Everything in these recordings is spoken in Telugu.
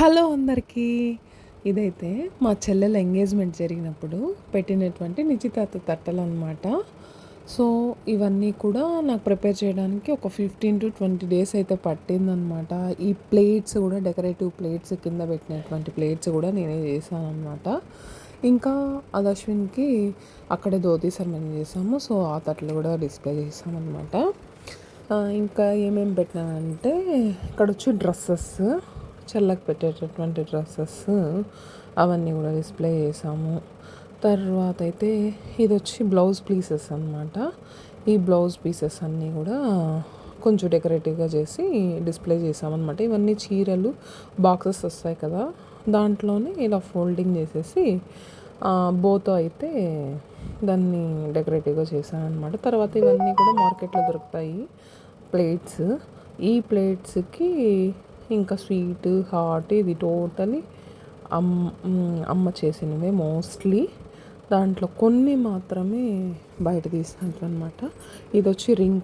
హలో అందరికీ. ఇదైతే మా చెల్లెల ఎంగేజ్మెంట్ జరిగినప్పుడు పెట్టినటువంటి నిశ్చితార్థ తట్టలు అనమాట. సో ఇవన్నీ కూడా నాకు ప్రిపేర్ చేయడానికి ఒక 15 to 20 డేస్ అయితే పట్టిందనమాట. ఈ ప్లేట్స్ కూడా డెకరేటివ్ ప్లేట్స్ కింద పెట్టినటువంటి ప్లేట్స్ కూడా నేనే చేశాను అనమాట. ఇంకా అశ్విన్కి అక్కడే ధోతి సెరమనీ చేసాము. సో ఆ తట్టలు కూడా డిస్ప్లే చేసామన్నమాట. ఇంకా ఏమేమి పెట్టినానంటే ఇక్కడ వచ్చి డ్రెస్సెస్, చెల్లకు పెట్టేటటువంటి డ్రెస్సెస్ అవన్నీ కూడా డిస్ప్లే చేసాము. తర్వాత అయితే ఇది వచ్చి బ్లౌజ్ పీసెస్ అనమాట. ఈ బ్లౌజ్ పీసెస్ అన్నీ కూడా కొంచెం డెకరేటివ్గా చేసి డిస్ప్లే చేసామన్నమాట. ఇవన్నీ చీరలు బాక్సెస్ వస్తాయి కదా, దాంట్లోనే ఇలా ఫోల్డింగ్ చేసేసి బోతో అయితే దాన్ని డెకరేటివ్గా చేశాను అనమాట. తర్వాత ఇవన్నీ కూడా మార్కెట్లో దొరుకుతాయి ప్లేట్స్. ఈ ప్లేట్స్కి ఇంకా స్వీట్, హాట్ ఇది టోటలీ అమ్మ చేసినవే మోస్ట్లీ. దాంట్లో కొన్ని మాత్రమే బయట తీసినట్టు అనమాట. ఇది వచ్చి రింగ్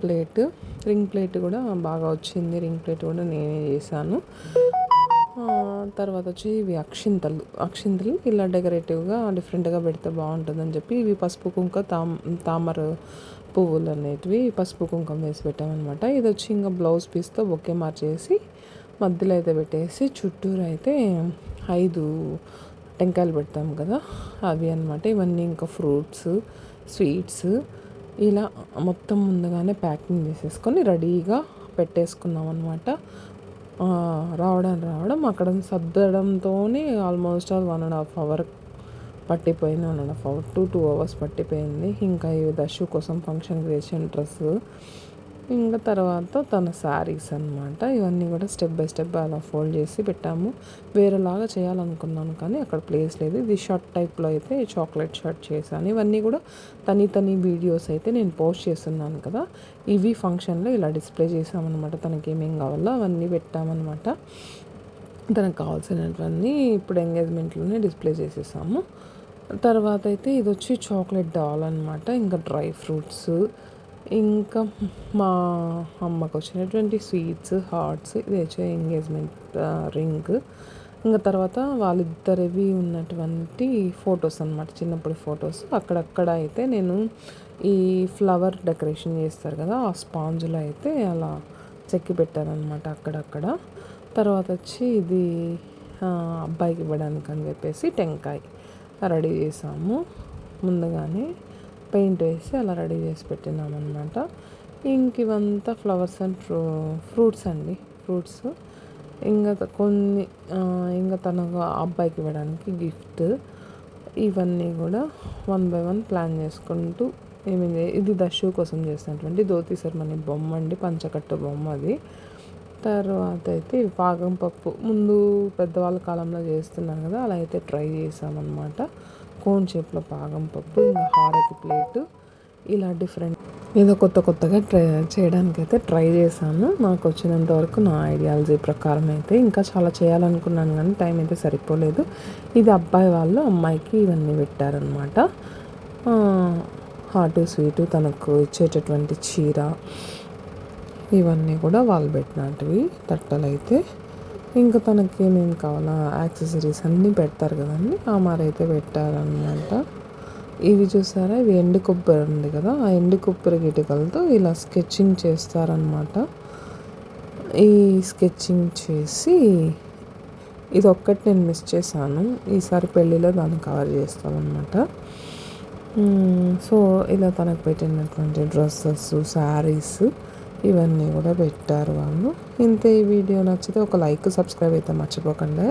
ప్లేట్ కూడా బాగా వచ్చింది. రింగ్ ప్లేట్ కూడా నేనే చేశాను. తర్వాత వచ్చి ఇవి అక్షింతలు ఇలా డెకరేటివ్గా డిఫరెంట్గా పెడితే బాగుంటుందని చెప్పి ఇవి పసుపు కుంక తామర పువ్వులు అనేటివి పసుపు కుంకం వేసి పెట్టామన్నమాట. ఇది వచ్చి ఇంకా బ్లౌజ్ పీస్తో బొకే మార్చేసి మధ్యలో అయితే పెట్టేసి చుట్టూరు అయితే 5 టెంకాయలు పెడతాం కదా అవి అనమాట. ఇవన్నీ ఇంకా ఫ్రూట్స్, స్వీట్స్ ఇలా మొత్తం ముందుగానే ప్యాకింగ్ చేసేసుకొని రెడీగా పెట్టేసుకున్నాం అనమాట. రావడం అక్కడ సర్దడంతోనే ఆల్మోస్ట్ 1.5 hour పట్టిపోయింది. 1.5 hour to 2 hours పట్టిపోయింది. ఇంకా ఈ దశు కోసం ఫంక్షన్ వేసిన డ్రెస్, ఇంకా తర్వాత తన శారీస్ అనమాట. ఇవన్నీ కూడా స్టెప్ బై స్టెప్ అలా ఫోల్డ్ చేసి పెట్టాము. వేరేలాగా చేయాలనుకున్నాను కానీ అక్కడ ప్లేస్ లేదు. ఇది షర్ట్ టైప్లో అయితే చాక్లెట్ షర్ట్ చేశాను. ఇవన్నీ కూడా తని వీడియోస్ అయితే నేను పోస్ట్ చేస్తున్నాను కదా, ఇవి ఫంక్షన్లో ఇలా డిస్ప్లే చేసామన్నమాట. తనకి ఏమేం కావాలో అవన్నీ పెట్టామన్నమాట. తనకు కావాల్సినవన్నీ ఇప్పుడు ఎంగేజ్మెంట్లోనే డిస్ప్లే చేసేసాము. తర్వాత అయితే ఇది వచ్చి చాక్లెట్ డాల్ అనమాట. ఇంకా డ్రై ఫ్రూట్స్, ఇంకా మా అమ్మకు వచ్చినటువంటి స్వీట్స్, హాట్స్, ఇది వచ్చి ఎంగేజ్మెంట్ రింగ్. ఇంకా తర్వాత వాళ్ళిద్దరివి ఉన్నటువంటి ఫొటోస్ అనమాట, చిన్నప్పుడు ఫొటోస్. అక్కడక్కడ అయితే నేను ఈ ఫ్లవర్ డెకరేషన్ చేస్తారు కదా, ఆ స్పాంజ్లో అయితే అలా చెక్కి పెట్టారనమాట అక్కడక్కడ. తర్వాత వచ్చి ఇది అబ్బాయికి ఇవ్వడానికి అని చెప్పేసి టెంకాయ రెడీ చేసాము. ముందుగానే పెయింట్ వేసి అలా రెడీ చేసి పెట్టినామన్నమాట. ఇంక ఇవంతా ఫ్లవర్స్ అండ్ ఫ్రూట్స్ అండి. ఫ్రూట్స్ ఇంకా కొన్ని ఇంకా తన అబ్బాయికి ఇవ్వడానికి గిఫ్ట్, ఇవన్నీ కూడా 1 by 1 ప్లాన్ చేసుకుంటూ ఇది దశు కోసం చేసినటువంటి ధోతి సెరమనీ బొమ్మ అండి, పంచకట్టు బొమ్మ అది. తర్వాత అయితే పాకం పప్పు ముందు పెద్దవాళ్ళ కాలంలో చేస్తున్నారు కదా, అలా అయితే ట్రై చేసామన్నమాట. కోన్ షేప్లో పాకం పప్పు, ఇంకా హారతి ప్లేటు, ఇలా డిఫరెంట్ ఏదో కొత్తగా చేయడానికైతే ట్రై చేశాను. నాకు వచ్చినంత వరకు నా ఐడియాలజీ ప్రకారం అయితే. ఇంకా చాలా చేయాలనుకున్నాను కానీ టైం అయితే సరిపోలేదు. ఇది అబ్బాయి వాళ్ళు అమ్మాయికి ఇవన్నీ పెట్టారనమాట. హాటు స్వీటు, తనకు ఇచ్చేటటువంటి చీర, ఇవన్నీ కూడా వాళ్ళు పెట్టినటివి తట్టలు అయితే. ఇంకా తనకి ఏమేమి కావాలా యాక్సెసరీస్ అన్నీ పెడతారు కదండి, ఆ మారైతే పెట్టారనమాట. ఇవి చూసారా, ఇవి ఎండు కొబ్బరి ఉంది కదా, ఆ ఎండు కొబ్బరి గిటకలతో ఇలా స్కెచ్చింగ్ చేస్తారనమాట. ఈ స్కెచ్చింగ్ చేసి ఇది ఒక్కటి నేను మిస్ చేశాను, ఈసారి పెళ్ళిలో దాన్ని కవర్ చేస్తామన్నమాట. సో ఇలా తనకు పెట్టినటువంటి డ్రెస్సెస్, శారీస్ ఇవన్నీ కూడా పెట్టారు వాళ్ళు. ఇంతే. ఈ వీడియో నచ్చితే ఒక లైక్, సబ్స్క్రైబ్ అయితే మర్చిపోకండి.